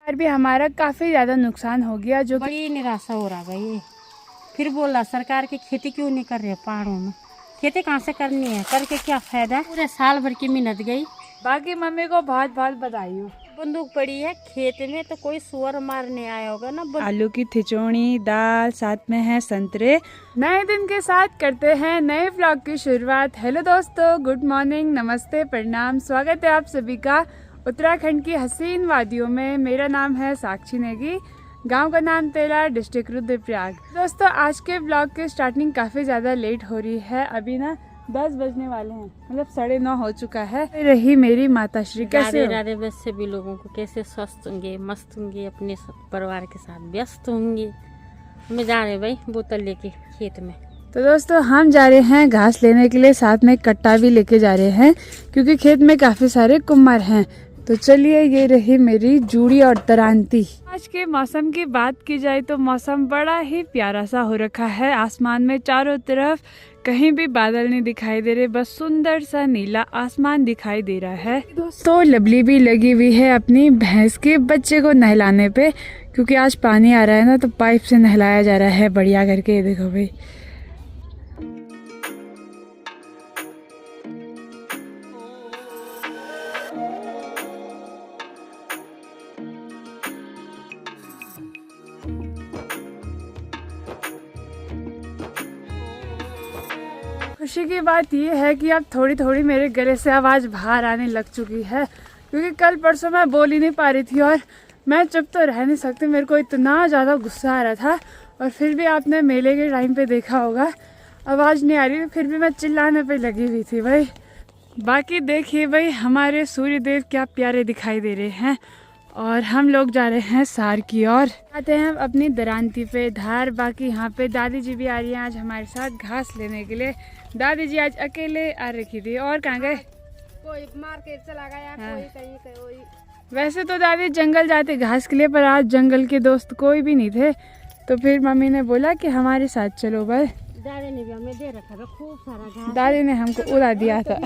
पर भी हमारा काफ़ी ज़्यादा नुकसान हो गया, जो बड़ी निराशा हो रहा भाई। फिर बोला सरकार की खेती क्यों नहीं कर रहे पहाड़ों में, खेती कहाँ से करनी है, करके क्या फायदा। पूरे साल भर की मेहनत गई। बाकी मम्मी को बहुत बहुत बधाई हो। बंदूक पड़ी है खेत में तो कोई सुअर मारने आया होगा ना। आलू की खिचौड़ी, दाल, साथ में है संतरे। नए दिन के साथ करते हैं नए व्लॉग की शुरुआत। हेलो दोस्तों, गुड मॉर्निंग, नमस्ते, प्रणाम। स्वागत है आप सभी का उत्तराखंड की हसीन वादियों में। मेरा नाम है साक्षी नेगी, गांव का नाम तेला, डिस्ट्रिक्ट रुद्रप्रयाग। दोस्तों आज के व्लॉग की स्टार्टिंग काफ़ी ज़्यादा लेट हो रही है। अभी ना 10 बजने वाले हैं, मतलब 9:30 हो चुका है। रही मेरी माताश्री कैसे हो? राधे बस से भी लोगों को कैसे स्वस्थ होंगे, मस्त होंगे, अपने परिवार के साथ व्यस्त होंगे। हम जा रहे भाई बोतल लेके खेत में। तो दोस्तों हम जा रहे हैं घास लेने के लिए, साथ में कट्टा भी लेके जा रहे हैं क्योंकि खेत में काफी सारे कुम्हार हैं। तो चलिए, ये रही मेरी जूड़ी और तरांती। आज के मौसम की बात की जाए तो मौसम बड़ा ही प्यारा सा हो रखा है। आसमान में चारों तरफ कहीं भी बादल नहीं दिखाई दे रहे, बस सुंदर सा नीला आसमान दिखाई दे रहा है। दोस्तों लबली भी लगी हुई है अपनी भैंस के बच्चे को नहलाने पे, क्योंकि आज पानी आ रहा है ना, तो पाइप से नहलाया जा रहा है बढ़िया करके। ये देखो भाई, खुशी की बात यह है कि अब थोड़ी थोड़ी मेरे गले से आवाज़ बाहर आने लग चुकी है, क्योंकि कल परसों मैं बोल ही नहीं पा रही थी और मैं चुप तो रह नहीं सकती। मेरे को इतना ज़्यादा गुस्सा आ रहा था, और फिर भी आपने मेले के टाइम पे देखा होगा आवाज़ नहीं आ रही थी, फिर भी मैं चिल्लाने पे लगी हुई थी भाई। बाकी देखिए भाई, हमारे सूर्य देव क्या प्यारे दिखाई दे रहे हैं। और हम लोग जा रहे हैं सार की ओर, आते हैं अपनी दरांती पे धार। बाकी यहाँ पे दादी जी भी आ रही हैं आज हमारे साथ घास लेने के लिए। दादी जी आज अकेले आ रखी थी, और कहाँ गए? कोई मार्केट चला गया, कोई कहीं कोई। वैसे तो दादी जंगल जाते घास के लिए, पर आज जंगल के दोस्त कोई भी नहीं थे, तो फिर मम्मी ने बोला कि हमारे साथ चलो भाई। दादी ने भी हमें दे रखा था खूब सारा घास। दादी ने हमको उड़ा दिया था।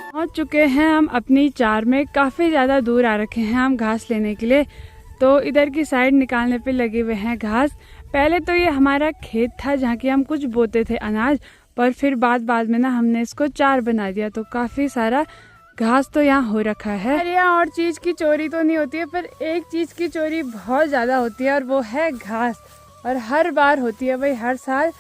पहुंच चुके हैं हम अपनी चार में। काफ़ी ज़्यादा दूर आ रखे हैं हम घास लेने के लिए, तो इधर की साइड निकालने पे लगे हुए हैं घास। पहले तो ये हमारा खेत था जहाँ की हम कुछ बोते थे अनाज, पर फिर बाद में ना हमने इसको चार बना दिया, तो काफ़ी सारा घास तो यहाँ हो रखा है। और यहाँ और चीज़ की चोरी तो नहीं होती है, पर एक चीज़ की चोरी बहुत ज़्यादा होती है, और वो है घास। और हर बार होती है भाई, हर साल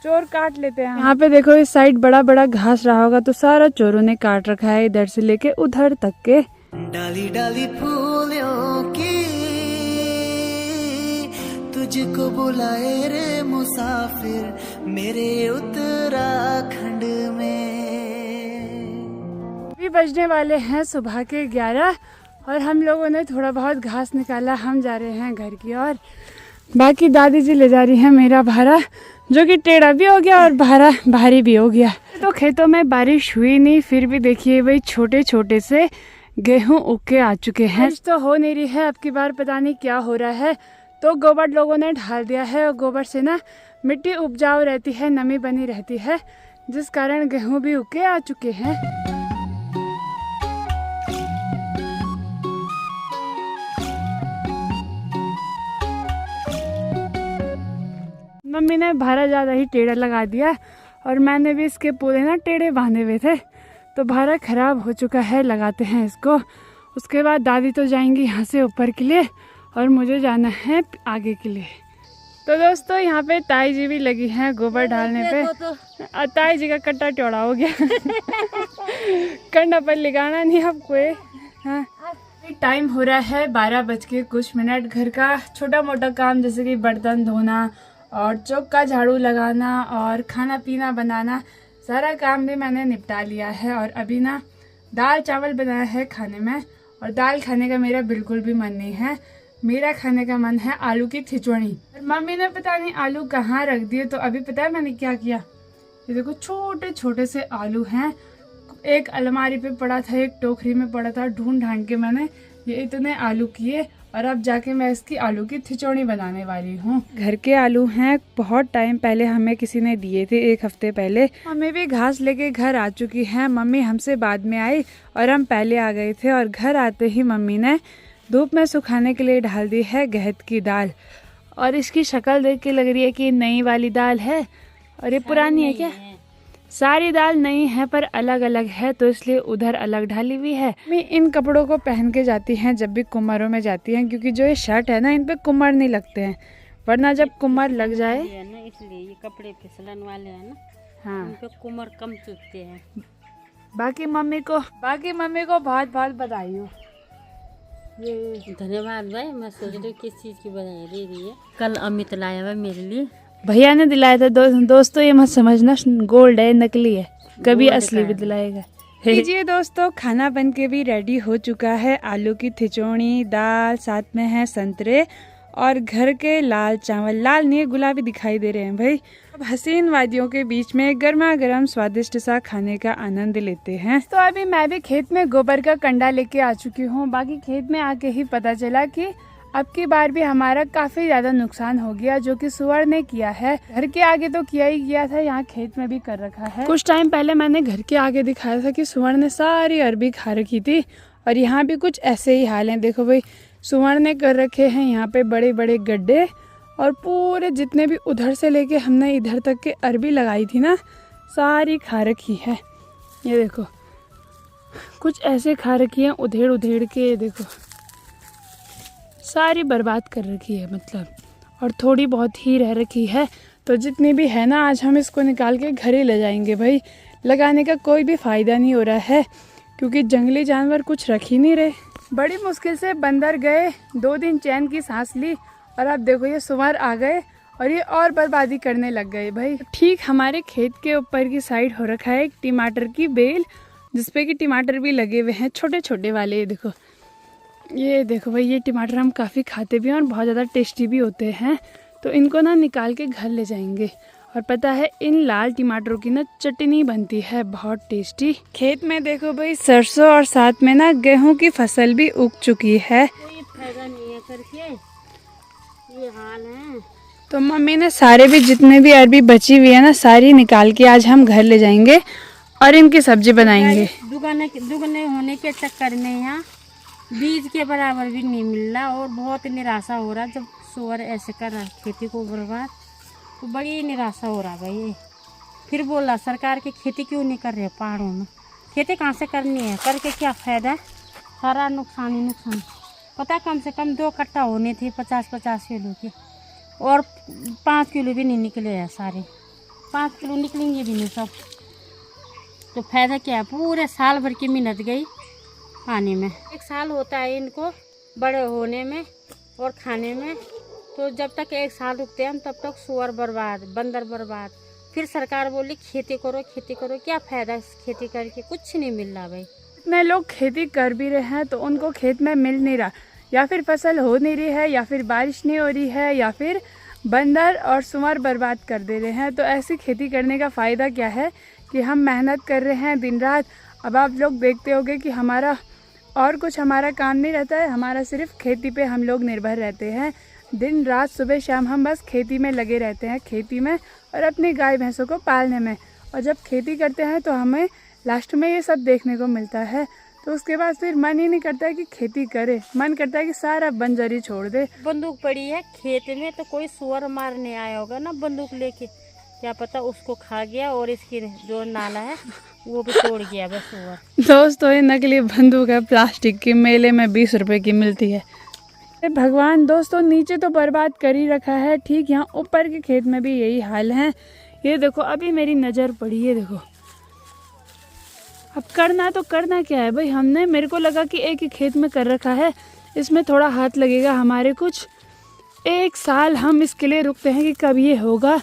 चोर काट लेते हैं। यहाँ पे देखो इस साइड बड़ा बड़ा घास रहा होगा, तो सारा चोरों ने काट रखा है, इधर से लेके उधर तक के। डाली डाली फूलों की तुझको बुलाए रे मुसाफिर मेरे उत्तराखंड में। अभी बजने वाले हैं सुबह के 11, और हम लोगों ने थोड़ा बहुत घास निकाला। हम जा रहे हैं घर की ओर। बाकी दादी जी ले जा रही हैं मेरा भारा, जो कि टेढ़ा भी हो गया और भारा भारी भी हो गया। तो खेतों में बारिश हुई नहीं, फिर भी देखिए भाई छोटे छोटे से गेहूं उग के आ चुके हैं। बारिश तो हो नहीं रही है, अब की बार पता नहीं क्या हो रहा है। तो गोबर लोगों ने ढाल दिया है, और गोबर से ना मिट्टी उपजाऊ रहती है, नमी बनी रहती है, जिस कारण गेहूं भी उग के आ चुके हैं। मम्मी ने भारा ज़्यादा ही टेढ़ा लगा दिया, और मैंने भी इसके पूरे ना टेढ़े बांधे हुए थे, तो भारा खराब हो चुका है। लगाते हैं इसको। उसके बाद दादी तो जाएंगी यहाँ से ऊपर के लिए, और मुझे जाना है आगे के लिए। तो दोस्तों यहाँ पे ताई जी भी लगी हैं गोबर डालने पे। ताई जी का कट्टा टेढ़ा हो गया। कंधा पर लगाना नहीं आपको। हाँ, टाइम हो रहा है 12 बज के कुछ मिनट। घर का छोटा मोटा काम जैसे कि बर्तन धोना और चौका झाड़ू लगाना और खाना पीना बनाना, सारा काम भी मैंने निपटा लिया है। और अभी ना दाल चावल बनाया है खाने में, और दाल खाने का मेरा बिल्कुल भी मन नहीं है। मेरा खाने का मन है आलू की खिचड़ी। और मम्मी ने पता नहीं आलू कहाँ रख दिए, तो अभी पता है मैंने क्या किया? ये देखो छोटे छोटे से आलू हैं। एक अलमारी पे पड़ा था, एक टोकरी में पड़ा था, ढूंढ ढांड के मैंने ये इतने आलू किए और अब जाके मैं इसकी आलू की खिचड़ी बनाने वाली हूँ। घर के आलू हैं, बहुत टाइम पहले हमें किसी ने दिए थे, 1 हफ्ते पहले। मम्मी भी घास लेके घर आ चुकी हैं। मम्मी हमसे बाद में आई और हम पहले आ गए थे। और घर आते ही मम्मी ने धूप में सुखाने के लिए डाल दी है गहत की दाल। और इसकी शक्ल देख के लग रही है कि नई वाली दाल है और ये पुरानी है क्या? सारी दाल नई है पर अलग अलग है, तो इसलिए उधर अलग ढाली हुई है। मैं इन कपड़ों को पहन के जाती हैं जब भी कुम्हारों में जाती हैं, क्योंकि जो ये शर्ट है ना, इन पे कुम्हार नहीं लगते हैं, वरना जब कुम्हार लग जाए ना, इसलिए ये कपड़े फिसलन वाले हैं ना। हाँ, उनके कुम्हार कम चुभते हैं। बाकी मम्मी को बहुत बहुत बधाई हो। ये धन्यवाद भाई। मैं सोच रही हूँ किस चीज़ की बधाई दे रही है। कल अमित लाया हुआ मेरे लिए, भैया ने दिलाया था। दोस्तों ये मत समझना गोल्ड है, नकली है, कभी असली भी दिलाएगा। लीजिए दोस्तों, खाना बन के भी रेडी हो चुका है। आलू की खिचड़ी, दाल, साथ में है संतरे और घर के लाल चावल। लाल नहीं, गुलाबी दिखाई दे रहे हैं भाई। अब हसीन वादियों के बीच में गर्मा गर्म स्वादिष्ट सा खाने का आनंद लेते हैं। तो अभी मैं भी खेत में गोबर का कंडा लेके आ चुकी हूँ। बाकी खेत में आके ही पता चला कि अब की बार भी हमारा काफी ज्यादा नुकसान हो गया, जो कि सुअर ने किया है। घर के आगे तो किया ही किया था, यहाँ खेत में भी कर रखा है। कुछ टाइम पहले मैंने घर के आगे दिखाया था कि सुअर ने सारी अरबी खा रखी थी, और यहाँ भी कुछ ऐसे ही हाल है। देखो भाई, सुअर ने कर रखे हैं यहाँ पे बड़े बड़े गड्ढे, और पूरे जितने भी उधर से लेके हमने इधर तक के अरबी लगाई थी ना, सारी खा रखी है। ये देखो, कुछ ऐसे खा रखी है उधेड़ उधेड़ के, देखो सारी बर्बाद कर रखी है मतलब, और थोड़ी बहुत ही रह रखी है। तो जितनी भी है ना, आज हम इसको निकाल के घर ही ले जाएंगे भाई। लगाने का कोई भी फ़ायदा नहीं हो रहा है, क्योंकि जंगली जानवर कुछ रख ही नहीं रहे। बड़ी मुश्किल से बंदर गए, 2 दिन चैन की सांस ली, और अब देखो ये सुअर आ गए और ये और बर्बादी करने लग गए भाई। ठीक हमारे खेत के ऊपर की साइड हो रखा है एक टमाटर की बेल, जिसपे कि टमाटर भी लगे हुए हैं, छोटे छोटे वाले। ये देखो भाई, ये टमाटर हम काफ़ी खाते भी हैं और बहुत ज़्यादा टेस्टी भी होते हैं। तो इनको ना निकाल के घर ले जाएंगे। और पता है, इन लाल टमाटरों की ना चटनी बनती है बहुत टेस्टी। खेत में देखो भाई, सरसों और साथ में ना गेहूं की फसल भी उग चुकी है। कोई फायदा नहीं है करके, ये हाल है। तो मम्मी ने सारे भी जितने भी अरबी बची हुई है ना, सारी निकाल के आज हम घर ले जाएंगे और इनकी सब्जी बनाएंगे। दुगने होने के चक्कर में यहाँ बीज के बराबर भी नहीं मिल रहा, और बहुत निराशा हो रहा। जब सुअर ऐसे कर रहा खेती को बर्बाद, तो बड़ी निराशा हो रहा भाई। फिर बोला सरकार की खेती क्यों नहीं कर रहे पहाड़ों में, खेती कहाँ से करनी है, करके क्या फ़ायदा है, सारा नुकसान ही नुकसान। पता कम से कम 2 कट्टा होने थे 50-50 किलो के, और 5 किलो भी नहीं निकले हैं सारे। 5 किलो निकलेंगे भी नहीं सब, तो फायदा क्या है। पूरे साल भर की मेहनत गई पानी में। 1 साल होता है इनको बड़े होने में और खाने में, तो जब तक 1 साल रुकते हैं हम, तब तक सुअर बर्बाद, बंदर बर्बाद। फिर सरकार बोली खेती करो खेती करो, क्या फ़ायदा इस खेती करके, कुछ नहीं मिल रहा भाई। इतने लोग खेती कर भी रहे हैं तो उनको खेत में मिल नहीं रहा, या फिर फसल हो नहीं रही है, या फिर बारिश नहीं हो रही है, या फिर बंदर और सुअर बर्बाद कर दे रहे हैं। तो ऐसी खेती करने का फ़ायदा क्या है कि हम मेहनत कर रहे हैं दिन रात। अब आप लोग देखते होंगे कि हमारा और कुछ हमारा काम नहीं रहता है, हमारा सिर्फ खेती पे हम लोग निर्भर रहते हैं। दिन रात सुबह शाम हम बस खेती में लगे रहते हैं, खेती में और अपनी गाय भैंसों को पालने में। और जब खेती करते हैं तो हमें लास्ट में ये सब देखने को मिलता है। तो उसके बाद फिर मन ही नहीं करता है कि खेती करे, मन करता है कि सारा बंजर छोड़ दे। बंदूक पड़ी है खेत में, तो कोई सुअर मारने आया होगा ना बंदूक लेके, क्या पता उसको खा गया और इसकी जो नाला है वो भी तोड़ गया बस सुअर। दोस्तों, ये नकली बंदूक है, प्लास्टिक की, मेले में 20 रुपए की मिलती है। भगवान दोस्तों, नीचे तो बर्बाद कर ही रखा है, ठीक यहाँ ऊपर के खेत में भी यही हाल है। ये देखो, अभी मेरी नज़र पड़ी है, देखो। अब करना तो करना क्या है भाई, हमने, मेरे को लगा कि एक ही खेत में कर रखा है, इसमें थोड़ा हाथ लगेगा हमारे कुछ। 1 साल हम इसके लिए रुकते हैं कि कब ये होगा,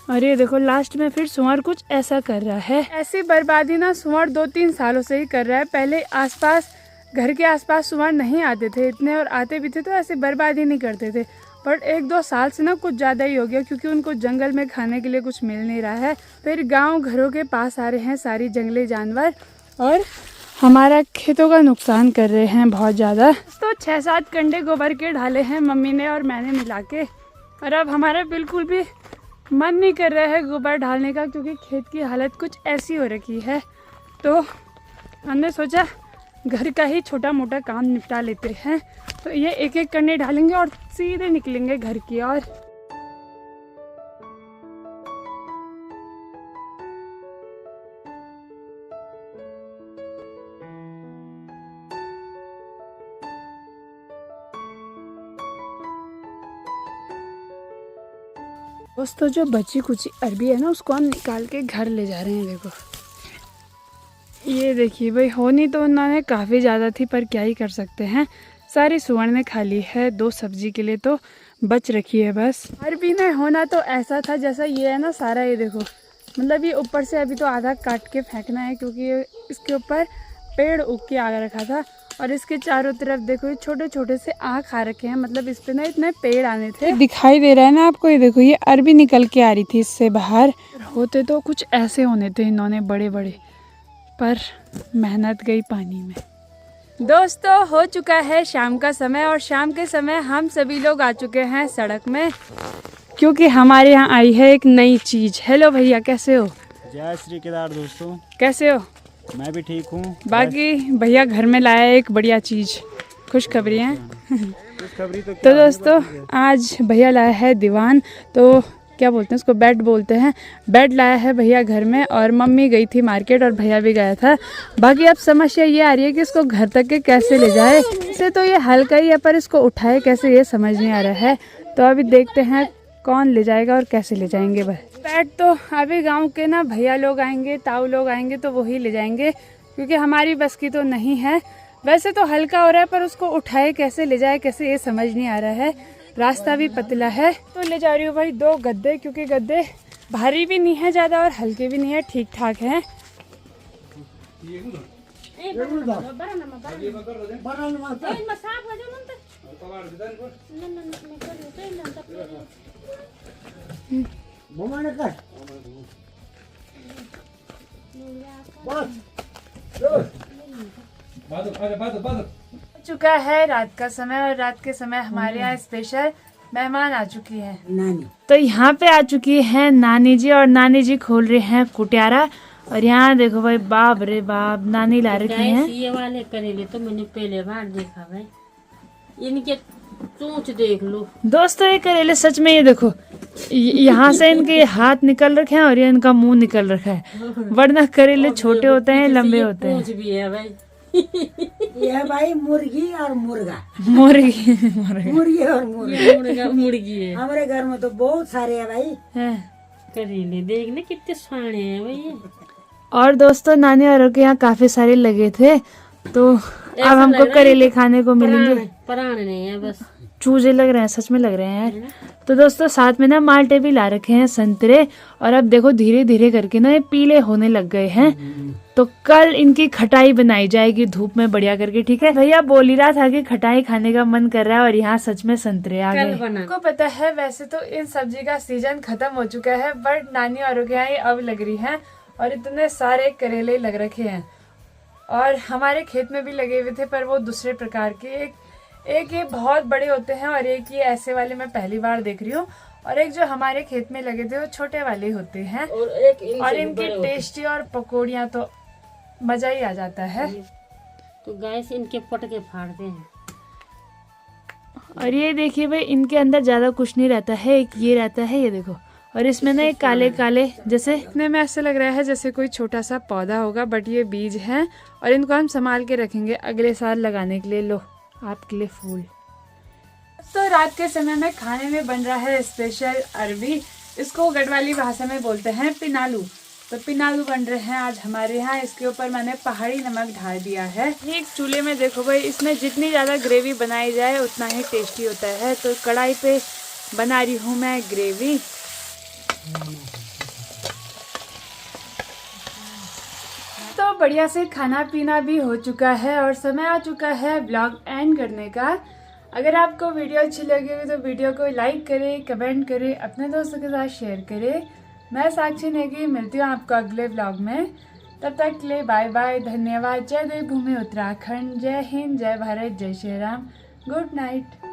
और ये देखो लास्ट में फिर सुअर कुछ ऐसा कर रहा है। ऐसी बर्बादी ना सुअर 2-3 सालों से ही कर रहा है। पहले आसपास, घर के आसपास सुअर नहीं आते थे इतने, और आते भी थे तो ऐसे बर्बादी नहीं करते थे। बट 1-2 साल से ना कुछ ज़्यादा ही हो गया, क्योंकि उनको जंगल में खाने के लिए कुछ मिल नहीं रहा है। फिर गांव घरों के पास आ रहे हैं सारी जंगली जानवर, और हमारा खेतों का नुकसान कर रहे हैं बहुत ज़्यादा। तो 6-7 कंडे गोबर के डाले हैं मम्मी ने और मैंने मिला के, और अब हमारा बिल्कुल भी मन नहीं कर रहा है गोबर डालने का, क्योंकि खेत की हालत कुछ ऐसी हो रखी है। तो हमने सोचा घर का ही छोटा मोटा काम निपटा लेते हैं। तो ये एक एक कंडे डालेंगे और सीधे निकलेंगे घर की ओर। दोस्तों जो बची कुची अरबी है ना, उसको हम निकाल के घर ले जा रहे हैं। देखो ये देखिए भाई, होनी तो उन्होंने काफ़ी ज़्यादा थी, पर क्या ही कर सकते हैं, सारी सुवर्ण ने खा ली है। 2 सब्जी के लिए तो बच रखी है बस। अरबी में होना तो ऐसा था जैसा ये है ना सारा, ये देखो, मतलब ये ऊपर से अभी तो आधा काट के फेंकना है, क्योंकि ये इसके ऊपर पेड़ उग के आ रखा था। और इसके चारों तरफ देखो ये छोटे छोटे से आँख आ रखे हैं, मतलब इस पे ना इतने पेड़ आने थे। दिखाई दे रहा है ना आपको, ये देखो ये अरबी निकल के आ रही थी इससे बाहर। होते तो कुछ ऐसे होने थे इन्होंने बड़े बड़े, पर मेहनत गई पानी में। दोस्तों हो चुका है शाम का समय, और शाम के समय हम सभी लोग आ चुके हैं सड़क में, क्योंकि हमारे यहाँ आई है एक नई चीज़। हेलो भैया, कैसे हो? जय श्री केदार। दोस्तों कैसे हो? मैं भी ठीक हूँ। बाकी भैया घर में लाया है एक बढ़िया चीज़, खुशखबरी है। खुशखबरी तो दोस्तों आज भैया लाया है दीवान, तो क्या बोलते हैं उसको, बेड बोलते हैं। बेड लाया है भैया घर में, और मम्मी गई थी मार्केट और भैया भी गया था। बाकी अब समस्या ये आ रही है कि इसको घर तक के कैसे ले जाए। इसे तो ये हल्का ही है, पर इसको उठाए कैसे ये समझ नहीं आ रहा है। तो अभी देखते हैं कौन ले जाएगा और कैसे ले जाएंगे। बेड तो अभी गांव के ना भैया लोग आएंगे, ताऊ लोग आएंगे तो वही ले जाएंगे, क्योंकि हमारी बस की तो नहीं है। वैसे तो हल्का हो रहा है, पर उसको उठाए कैसे ले जाए कैसे ये समझ नहीं आ रहा है। रास्ता भी पतला है, तो ले जा रही हूँ भाई 2 गद्दे, क्योंकि गद्दे भारी भी नहीं है ज़्यादा और हल्के भी नहीं है, ठीक ठाक हैं। चुका है रात का समय, और रात के समय हमारे यहाँ स्पेशल मेहमान आ चुकी है नानी। तो यहाँ पे आ चुकी है नानी जी, और नानी जी खोल रहे हैं कुटियारा। और यहाँ देखो भाई, बाप रे बाप, नानी ला रखी है। ये वाले करेले तो मैंने पहले बार देखा भाई, इनके चोंच देख लो दोस्तों। ये करेले सच में, ये देखो यहाँ से इनके हाथ निकल रखे हैं और ये इनका मुंह निकल रखा है, वरना करेले छोटे होते हैं, लंबे होते हैं। भी है भाई। ये है भाई मुर्गी और मुर्गा। मुर्गी मुर्गी और मुर्गा। मुर्गी है हमारे घर में तो बहुत सारे है भाई। करेले देखने कितने सारे हैं भाई। और दोस्तों नानी और के यहाँ काफी सारे लगे थे, तो अब हमको करेले खाने को मिलेंगे। प्राण नहीं है, बस चूजे लग रहे हैं, सच में लग रहे हैं यार। तो दोस्तों साथ में ना माल्टे भी ला रखे हैं, संतरे। और अब देखो धीरे धीरे करके ना ये पीले होने लग गए हैं, तो कल इनकी खटाई बनाई जाएगी धूप में बढ़िया करके, ठीक है। भैया बोल ही रहा था कि खटाई खाने का मन कर रहा है, और यहाँ सच में संतरे आ गए। आपको पता है वैसे तो इन सब्जी का सीजन खत्म हो चुका है, बट नानी और के यहाँ ये अब लग रही है, और इतने सारे करेले लग रखे हैं। और हमारे खेत में भी लगे हुए थे, पर वो दूसरे प्रकार के। एक ये बहुत बड़े होते हैं, और एक ये ऐसे वाले मैं पहली बार देख रही हूँ। और एक जो हमारे खेत में लगे थे वो छोटे वाले होते हैं, और इनकी टेस्टी और पकौड़ियाँ तो मजा ही आ जाता है। तो गैस इनके पटके फाड़ते हैं। और ये देखिए भाई, इनके अंदर ज्यादा कुछ नहीं रहता है, एक ये रहता है, ये देखो। और इसमें ना एक काले काले जैसे, इतने में ऐसे लग रहा है जैसे कोई छोटा सा पौधा होगा, बट ये बीज हैं, और इनको हम संभाल के रखेंगे अगले साल लगाने के लिए। लो आपके लिए फूल। तो रात के समय में खाने में बन रहा है स्पेशल अरबी, इसको गढ़वाली भाषा में बोलते हैं पिनालू। तो पिनालू बन रहे हैं आज हमारे यहाँ। इसके ऊपर मैंने पहाड़ी नमक ढाल दिया है। एक चूल्हे में देखो भाई, इसमें जितनी ज़्यादा ग्रेवी बनाई जाए उतना ही टेस्टी होता है। तो कढ़ाई पे बना रही हूँ मैं ग्रेवी। तो बढ़िया से खाना पीना भी हो चुका है, और समय आ चुका है ब्लॉग एंड करने का। अगर आपको वीडियो अच्छी लगी हो तो वीडियो को लाइक करें, कमेंट करें, अपने दोस्तों के साथ शेयर करें। मैं साक्षी नेगी, मिलती हूँ आपको अगले ब्लॉग में। तब तक के लिए बाय बाय, धन्यवाद। जय देवभूमि उत्तराखंड, जय हिंद, जय भारत, जय श्री राम, गुड नाइट।